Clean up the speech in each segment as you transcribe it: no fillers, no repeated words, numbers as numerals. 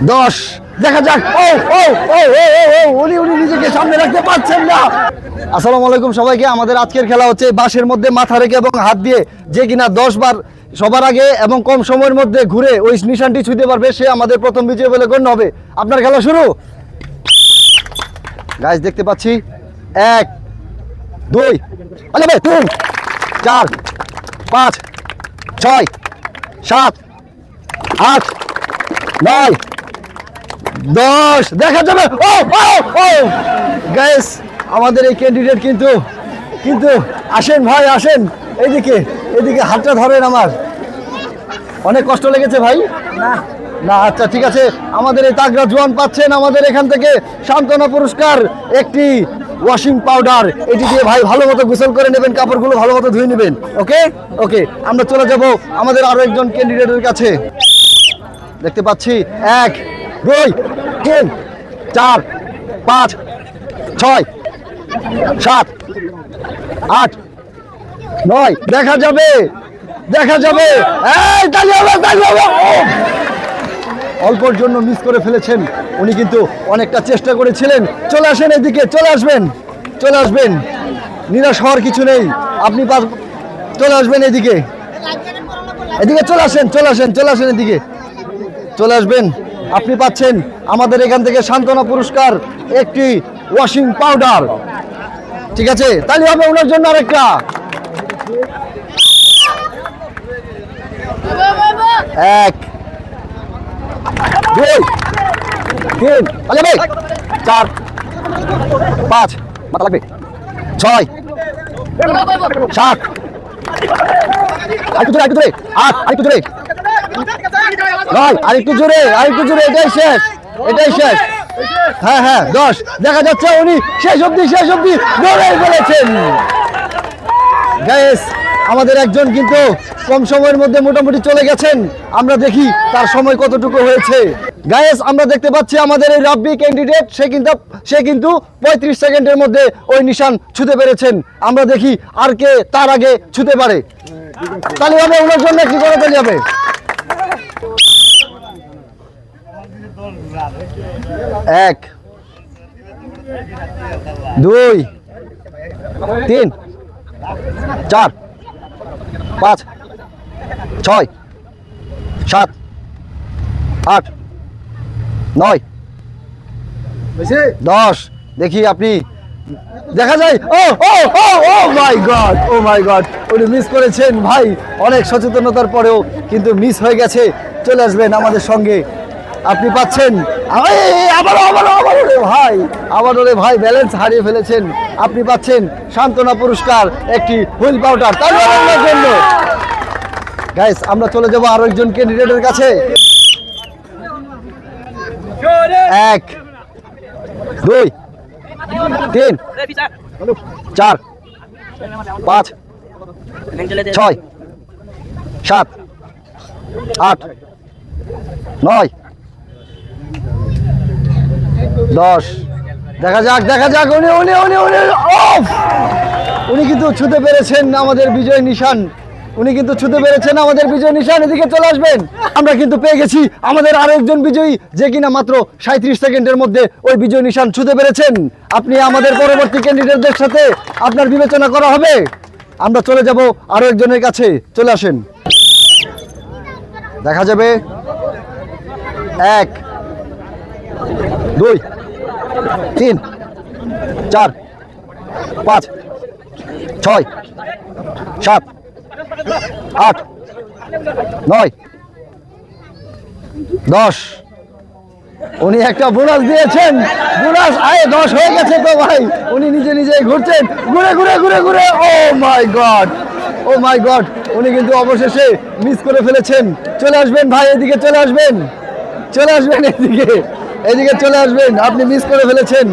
10 দেখা যাক। ও ও ও ও উনি নিজেকে সামনে রাখতে পারছেন না। আসসালামু আলাইকুম সবাইকে। আমাদের আজকের খেলা হচ্ছে বাঁশের মধ্যে মাথা রেখে এবং হাত দিয়ে যে কিনা 10 বার সবার আগে এবং কম সময়ের মধ্যে ঘুরে ওই নিশানটি ছুঁতে পারবে সে আমাদের প্রথম বিজয়ী বলে গণ্য হবে। আপনার খেলা শুরু। গাইস দেখতে পাচ্ছি 1 2 3 4 5 6 7 8 9 10 দেখা যাবে। ও ও ও গাইস আমাদের এই ক্যান্ডিডেট কিন্তু আসেন ভাই আসেন এদিকে হাতটা ধরেন। আমার অনেক কষ্ট লেগেছে ভাই। না আচ্ছা ঠিক আছে। আমাদের এই তাগড়া জোয়ান পাচ্ছেন আমাদের এখান থেকে সান্ত্বনা পুরস্কার একটি ওয়াশিং পাউডার। এটি দিয়ে ভাই ভালো মতো গোসল করে নেবেন, কাপড়গুলো ভালো মতো ধুয়ে নেবেন। ওকে ওকে আমরা চলে যাব আমাদের আরো একজন ক্যান্ডিডেটের কাছে। দেখতে পাচ্ছি 1 2 3 4 5 6 7 8 9 দেখা যাবে এই তালি হবে। অল্পর জন্য মিস করে ফেলেছেন। উনি কিন্তু অনেকটা চেষ্টা করেছিলেন। চলে আসেন এদিকে, চলে আসবেন নিরাশ হওয়ার কিছু নেই। আপনি চলে আসবেন এদিকে চলে আসেন এদিকে চলে আসবেন। আপনি পাচ্ছেন আমাদের এখান থেকে সান্ত্বনা পুরস্কার একটি ওয়াশিং পাউডার। ঠিক আছে তাহলে হবে ওনার জন্য আরেকটা। 1 2 3 4 5 মাথা লাগবে 6 7 আরেকটু জোরে 8 আরেকটু জোরে 9 আরেকটু জোরে এটাই শেষ। হ্যাঁ 10 দেখা যাচ্ছে উনি শেষ অবধি বলেই বলেছেন। গাইস আমাদের একজন কিন্তু কম সময়ের মধ্যে মোটামুটি চলে গেছেন। আমরা দেখি তার সময় কতটুকু হয়েছে। গাইস আমরা দেখতে পাচ্ছি আমাদের এই রাব্বি ক্যান্ডিডেট সে কিন্তু 35 সেকেন্ডের মধ্যে ওই নিশান ছুঁতে পেরেছেন। আমরা দেখি আর কে তার আগে ছুঁতে পারে। তাহলে হবে ওনার জন্য কি করে তাহলে হবে। 1 2 3 4 5 6 7 8 9 10 দেখি আপনি দেখা যায়। ও মাই গড উনি মিস করেছেন ভাই। অনেক সচেতনতার পরেও কিন্তু মিস হয়ে গেছে। চলে আসবেন আমাদের সঙ্গে। আপনি পাচ্ছেন আবারও ভাই ব্যালেন্স হারিয়ে ফেলেছেন। আপনি পাচ্ছেন সান্ত্বনা পুরস্কার একটি হুইল পাউডার। তার জন্য গাইস আমরা চলে যাব আরো একজন ক্যান্ডিডেটের কাছে। 1 2 3 4 5 6 7 8 9 10 দেখা যাক উনি কিন্তু ছুঁতে পেরেছেন আমাদের বিজয় নিশান। এদিকে চলে আসবেন। আমরা কিন্তু পেয়ে গেছি আমাদের আরেকজন বিজয়ী যে কিনা মাত্র 37 সেকেন্ডের মধ্যে ওই বিজয় নিশান ছুঁতে পেরেছেন। আপনি আমাদের পরবর্তী ক্যান্ডিডেটদের সাথে আপনার বিবেচনা করা হবে। আমরা চলে যাব আরো একজনের কাছে। চলে আসেন। দেখা যাবে 1 2 3 4 5 6 7 8 9 10 উনি একটা বোনাস দিয়েছেন। বোনাস 10 হয়ে গেছে তো ভাই। উনি নিজে ঘুরছেন ঘুরে ও মাই গড উনি কিন্তু অবশেষে মিস করে ফেলেছেন। চলে আসবেন ভাই এদিকে চলে আসবেন এদিকে চলে আসবেন। আপনি মিস করে ফেলেছেন।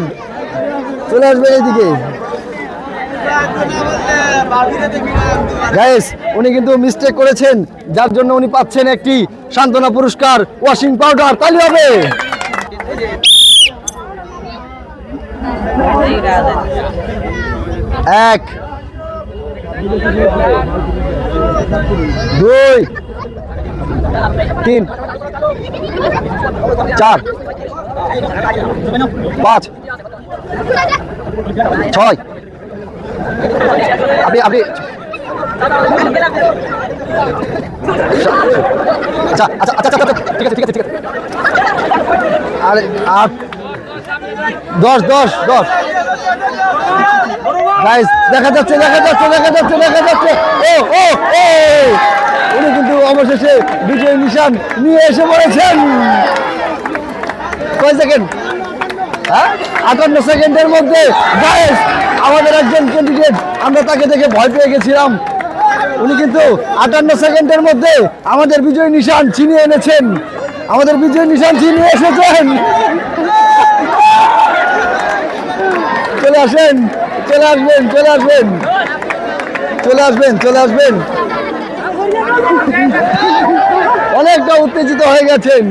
চলে আসবেন এদিকে। গাইস উনি কিন্তু মিস্টেক করেছেন যার জন্য উনি পাচ্ছেন একটি সান্ত্বনা পুরস্কার ওয়াশিং পাউডার। তালি হবে। 1 2 3 4 5 6 আপনি আচ্ছা আচ্ছা আচ্ছা আচ্ছা ঠিক আছে ঠিক আছে ঠিক আছে আর 8 10 10 10 গাইস দেখা যাচ্ছে ও ও ও উনি কিন্তু অবশেষে বিজয় নিশান নিয়ে এসে পড়েছেন। কয় সেকেন্ড? হ্যাঁ 58 সেকেন্ডের মধ্যে গাইস আমাদের একজন ক্যান্ডিডেট আমরা তাকে দেখে ভয় পেয়ে গেছিলাম, উনি কিন্তু 58 সেকেন্ডের মধ্যে আমাদের বিজয় নিশান ছিনিয়ে এনেছেন, আমাদের বিজয় নিশান ছিনিয়ে এসেছেন। চলে আসবেন চলে আসবেন চলে আসবেন চলে আসবেন চলে আসবেন। অনেকটা উত্তেজিত হয়ে গেছেন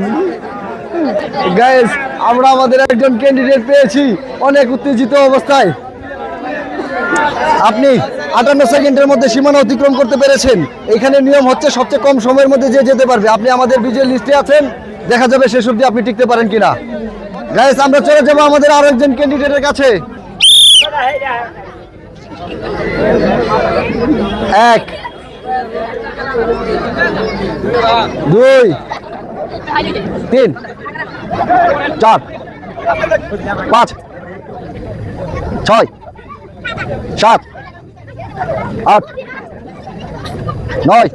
গাইস, আমরা আমাদের একজন ক্যান্ডিডেট পেয়েছি অনেক উত্তেজিত অবস্থায়। আপনি 58 সেকেন্ডের মধ্যে সীমানা অতিক্রম করতে পেরেছেন। এখানে নিয়ম হচ্ছে সবচেয়ে কম সময়ের মধ্যে যে যেতে পারবে। আপনি আমাদের বিজয় লিস্টে আছেন, দেখা যাবে শেষ অবধি আপনি টিকতে পারেন কিনা। গাইস আমরা চলে যাবো আমাদের আরো একজন ক্যান্ডিডেটের কাছে। 1 2 3 4 5 6 7 8 9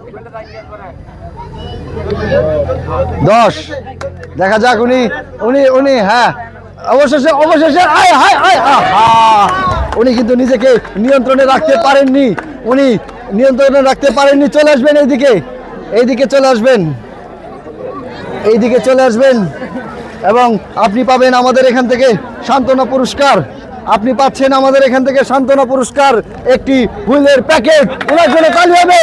10 দেখা যাক উনি উনি উনি হ্যাঁ অবশেষে উনি কিন্তু নিজেকে নিয়ন্ত্রণে রাখতে পারেননি, উনি নিয়ন্ত্রণে রাখতে পারেননি। চলে আসবেন এইদিকে চলে আসবেন, এইদিকে চলে আসবেন এবং আপনি পাবেন আমাদের এখান থেকে সান্ত্বনা পুরস্কার। আপনি পাচ্ছেন আমাদের এখান থেকে সান্ত্বনা পুরস্কার একটি হুইলের প্যাকেট। ওনার জন্য তালি হবে।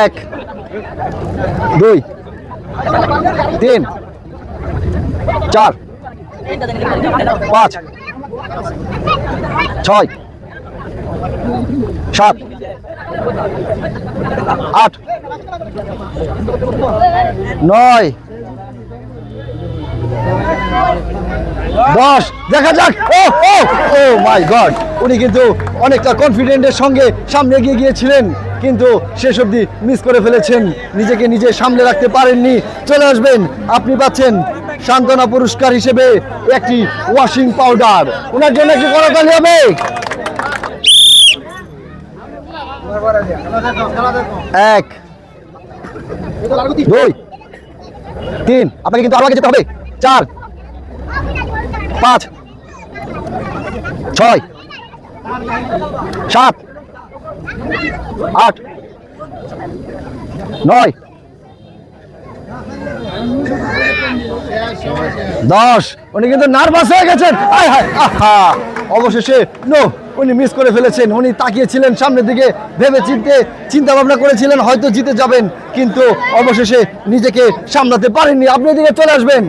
1 2 3 4 5 6 7 8 9 10 দেখা যাক। ও ও ও মাই গড, উনি কিন্তু অনেকটা কনফিডেন্টের সঙ্গে সামনে এগিয়ে গিয়েছিলেন কিন্তু শেষ অবধি মিস করে ফেলেছেন, নিজেকে নিজে সামলে রাখতে পারেননি। চলে আসবেন, আপনি পাচ্ছেন সান্ত্বনা পুরস্কার হিসেবে একটি ওয়াশিং পাউডার। ওনার জন্য একটি করতালি হবে। 1 2 3 আপনাকে কিন্তু আরো আগে যেতে হবে। 4 5 6 7 8 9 10 উনি কিন্তু নার্ভাস হয়ে গেছেন। অবশেষে নো, উনি মিস করে ফেলেছেন। উনি তাকিয়েছিলেন সামনের দিকে, ভেবে চিন্তা ভাবনা করেছিলেন হয়তো জিতে যাবেন, কিন্তু অবশেষে নিজেকে সামলাতে পারেননি। আপনি এদিকে চলে আসবেন,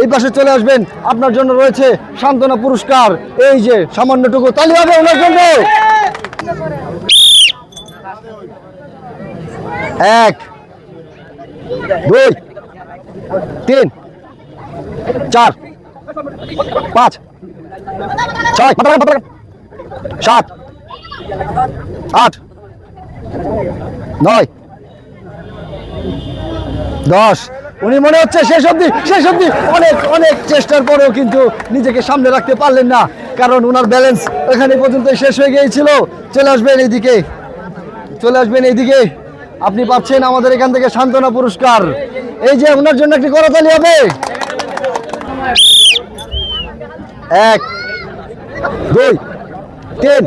এই পাশে চলে আসবেন, আপনার জন্য রয়েছে সান্ত্বনা পুরস্কার। এই যে সামান্যটুকু তালি হবে ওনার জন্য। 1 2 3 4 5 6 7 8 9 10 উনি মনে হচ্ছে শেষ অবধি অনেক চেষ্টার পরেও কিন্তু নিজেকে সামনে রাখতে পারলেন না, কারণ ওনার ব্যালেন্স এখানে পর্যন্ত শেষ হয়ে গিয়েছিল। চলে আসবেন এইদিকে, চলে আসবেন এইদিকে, আপনি পাচ্ছেন আমাদের এখান থেকে সান্ত্বনা পুরস্কার। এই যে ওনার জন্য একটি করতালি হবে। 1 2 3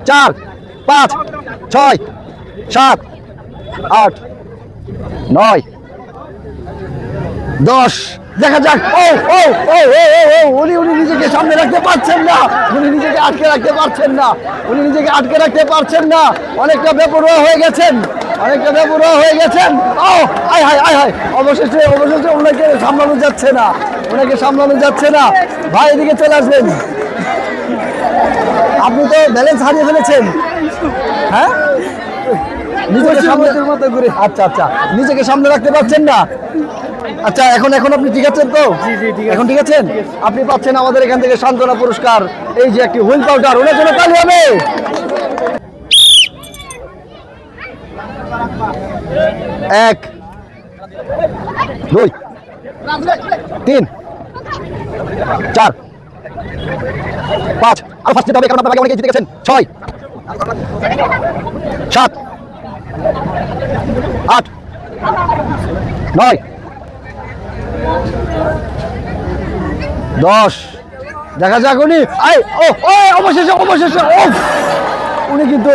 4 5 6 7 8 9 10 দেখা যাক। ও ও ও ও উনি নিজেকে সামনে রাখতে পারছেন না, উনি নিজেকে আটকে রাখতে পারছেন না, উনি নিজেকে আটকে রাখতে পারছেন না। অনেকটা বেপরোয়া হয়ে গেছেন, অনেকটা বেপরোয়া হয়ে গেছেন। ও আয় হায় আয় হায়, অবশেষে ওনাকে সামলানো যাচ্ছে না, ওনাকে সামলানো যাচ্ছে না। ভাই এদিকে চলে আসবেন, আপনি তো ব্যালেন্স হারিয়ে ফেলেছেন। হ্যাঁ নিজেকে সামনে মতো করে আচ্ছা আচ্ছা নিজেকে সামনে রাখতে পারছেন না আচ্ছা এখন আপনি ঠিক আছেন তো এখন ঠিক আছেন আপনি পাচ্ছেন আমাদের এখান থেকে সান্ত্বনা পুরস্কার এই যে একটি হুইল পাউডার ওনার জন্য তালি হবে 1 2 3 4 5 আর ফার্স্টে যাবে কারণ আপনারা অনেকে জিতে গেছেন 6 7 8 9 10 দেখা যাক উনি অবশেষে উনি কিন্তু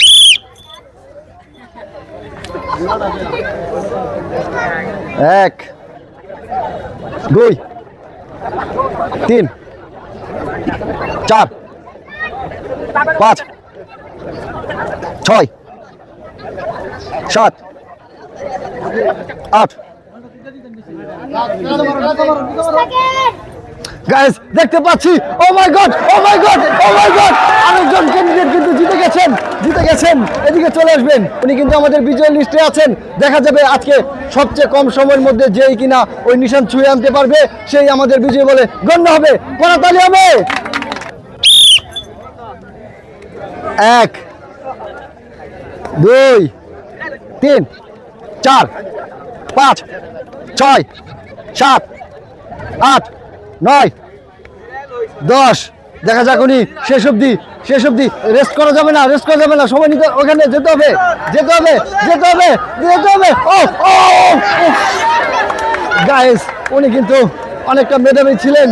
1 2 3 4 5 6 7 8 গাইস দেখতে পাচ্ছি ও মাই গড আরেকজন ক্যান্ডিডেট কিন্তু জিতে গেছেন এদিকে চলে আসবেন উনি কিন্তু আমাদের বিজয় লিস্টে আছেন দেখা যাবে আজকে সবচেয়ে কম সময়ের মধ্যে যেই কিনা ওই নিশান ছুঁয়ে আনতে পারবে সেই আমাদের বিজয় বলে গণ্য হবে করতালি হবে 1 2 3 4 5 6 7 8 9 10 দেখা যাক উনি শেষ অবধি রেস্ট করা যাবে না সময় নিতে ওখানে যেতে হবে গাইস উনি কিন্তু অনেকটা মেধাবী ছিলেন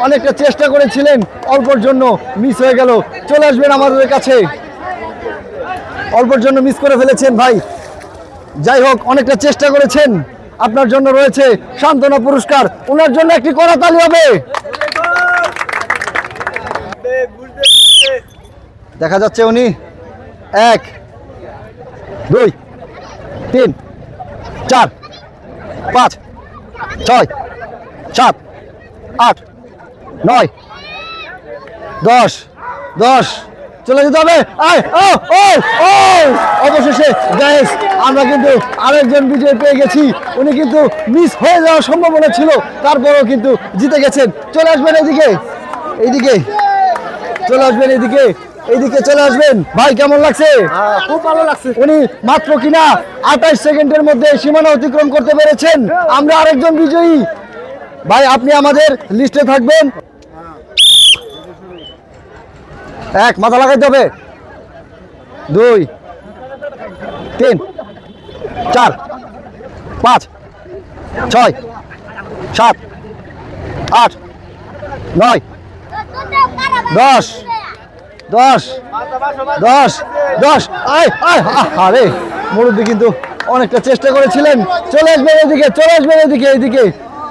অনেকটা চেষ্টা করেছিলেন অল্পর জন্য মিস হয়ে গেল চলে আসবেন আমাদের কাছে অল্পর জন্য মিস করে ফেলেছেন ভাই যাই হোক অনেকটা চেষ্টা করেছেন আপনার জন্য রয়েছে সান্ত্বনা পুরস্কার ওনার জন্য একটি করতালি হবে দেখা যাচ্ছে উনি 1 2 3 4 5 6 7 8 9 10 চলে যেতে হবে অবশেষে গাইস আমরা কিন্তু আরেকজন বিজয় পেয়ে গেছি উনি কিন্তু মিস হয়ে যাওয়ার সম্ভাবনা ছিল তারপরেও কিন্তু জিতে গেছেন চলে আসবেন এইদিকে চলে আসবেন ভাই কেমন লাগছে খুব ভালো লাগছে উনি মাত্র কিনা 28 সেকেন্ডের মধ্যে সীমানা অতিক্রম করতে পেরেছেন আমরা আরেকজন বিজয়ী ভাই আপনি আমাদের লিস্টে থাকবেন 1 মাথা লাগাইতে হবে 2 3 4 5 6 7 8 9 10 আরে মুরব্বী কিন্তু অনেকটা চেষ্টা করেছিলেন চলে আসবেন এদিকে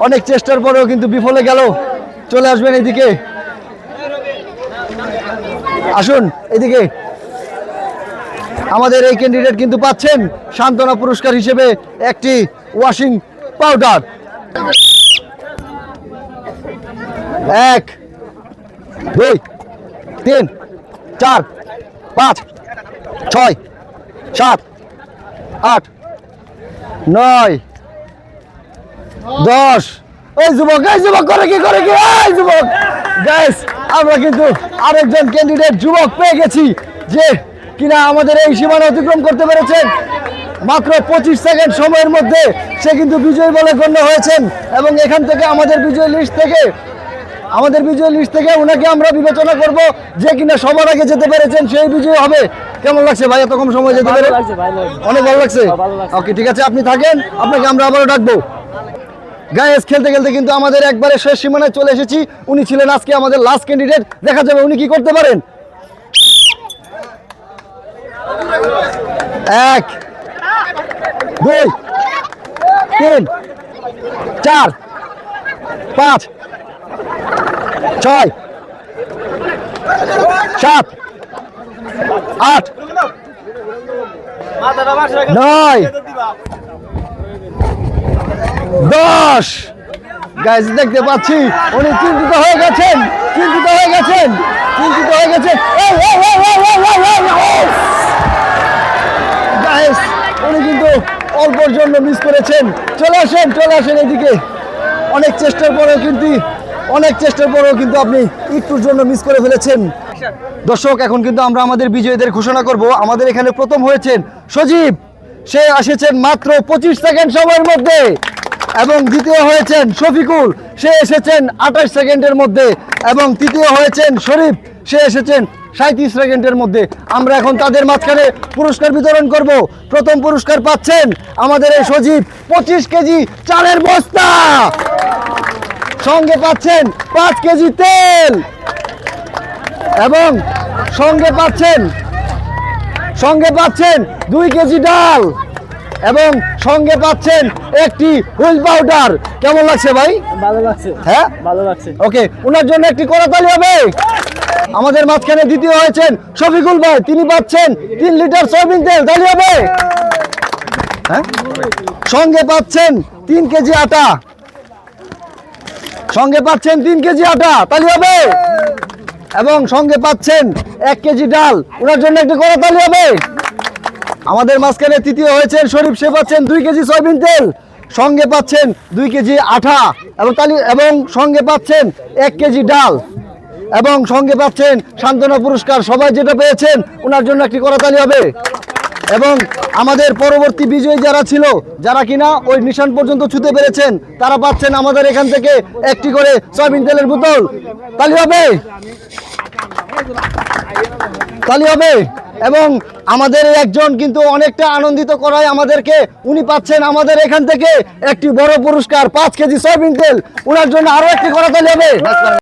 অনেক চেষ্টার পরেও কিন্তু বিফলে গেল চলে আসবেন এদিকে আসুন এদিকে আমাদের এই ক্যান্ডিডেট কিন্তু পাচ্ছেন সান্ত্বনা পুরস্কার হিসেবে একটি ওয়াশিং পাউডার 1 2 3 4 5 6 7 8 9 10 এই যুবক করে কি এই যুবক গাইস আমরা কিন্তু আরেকজন ক্যান্ডিডেট যুবক পেয়ে গেছি যে কিনা আমাদের এই সীমানা অতিক্রম করতে পেরেছেন মাত্র 25 সেকেন্ড সময়ের মধ্যে সে কিন্তু বিজয়ী বলে গণ্য হয়েছেন এবং এখান থেকে আমাদের বিজয় লিস্ট থেকে ওনাকে আমরা বিবেচনা করব যে কিনা সবার আগে যেতে পেরেছেন সেই বিজয়ী হবে কেমন লাগছে ভাই এত কম সময় যেতে পেরে অনেক ভালো লাগছে ওকে ঠিক আছে আপনি থাকেন আপনাকে আমরা আবারও ডাকবো গাইস খেলতে কিন্তু আমাদের একবারে শেষ সীমানায় চলে এসেছি উনি ছিলেন আজকে আমাদের লাস্ট ক্যান্ডিডেট দেখা যাবে উনি কি করতে পারেন 1 2 3 4 5 6 7 8 9 10 গাইস দেখতে পাচ্ছি উনি চিন্তিত হয়ে গেছেন গাইস উনি কিন্তু অল্পর জন্য মিস করেছেন। চলে আসেন এদিকে। অনেক চেষ্টার পরেও কিন্তু আপনি একটুর জন্য মিস করে ফেলেছেন। দর্শক, এখন কিন্তু আমরা আমাদের বিজয়ীদের ঘোষণা করব। আমাদের এখানে প্রথম হয়েছেন সজীব, সে এসেছেন মাত্র 25 সেকেন্ড সময়ের মধ্যে, এবং দ্বিতীয় হয়েছেন শফিকুল, সে এসেছেন 28 সেকেন্ডের মধ্যে, এবং তৃতীয় হয়েছেন শরীফ, সে এসেছেন 37 সেকেন্ডের মধ্যে। আমরা এখন তাদের মাঝখানে পুরস্কার বিতরণ করব। প্রথম পুরস্কার পাচ্ছেন আমাদের এই সজীব 25 কেজি চালের বস্তা, সঙ্গে পাচ্ছেন 5 কেজি তেল, এবং সঙ্গে পাচ্ছেন 2 কেজি ডাল, এবং সঙ্গে পাচ্ছেন একটি হুইল পাউডার। কেমন লাগছে ভাই? ভালো লাগছে। হ্যাঁ, ভালো লাগছে। ওকে, ওনার জন্য একটি করতালি হবে। আমাদের মাঝখানে দ্বিতীয় হয়েছেন শফিকুল ভাই, তিনি পাচ্ছেন 3 লিটার সয়াবিন তেল। তালি হবে। হ্যাঁ, সঙ্গে পাচ্ছেন 3 কেজি আটা, তালি হবে। এবং সঙ্গে পাচ্ছেন 1 কেজি ডাল, ওনার জন্য একটি করতালি হবে। আমাদের মাঝখানে তৃতীয় হয়েছেন শরীফ, সে পাচ্ছেন 2 কেজি সয়াবিন তেল, সঙ্গে পাচ্ছেন 2 কেজি আটা, এবং সঙ্গে পাচ্ছেন 1 কেজি ডাল, এবং সঙ্গে পাচ্ছেন সান্ত্বনা পুরস্কার। সবাই যেটা পেয়েছেন ওনার জন্য একটি করতালি হবে। এবং আমাদের পরবর্তী বিজয়ী যারা ছিল, যারা কিনা ওই নিশান পর্যন্ত ছুঁতে পেরেছেন, তারা পাচ্ছেন আমাদের এখান থেকে একটি করে সয়াবিন তেলের বোতল। তালি হবে। এবং আমাদের একজন কিন্তু অনেকটা আনন্দিত করায় আমাদেরকে, উনি পাচ্ছেন আমাদের এখান থেকে একটি বড় পুরস্কার 5 কেজি সয়াবিন তেল। ওনার জন্য আরো একটি করতালি হবে।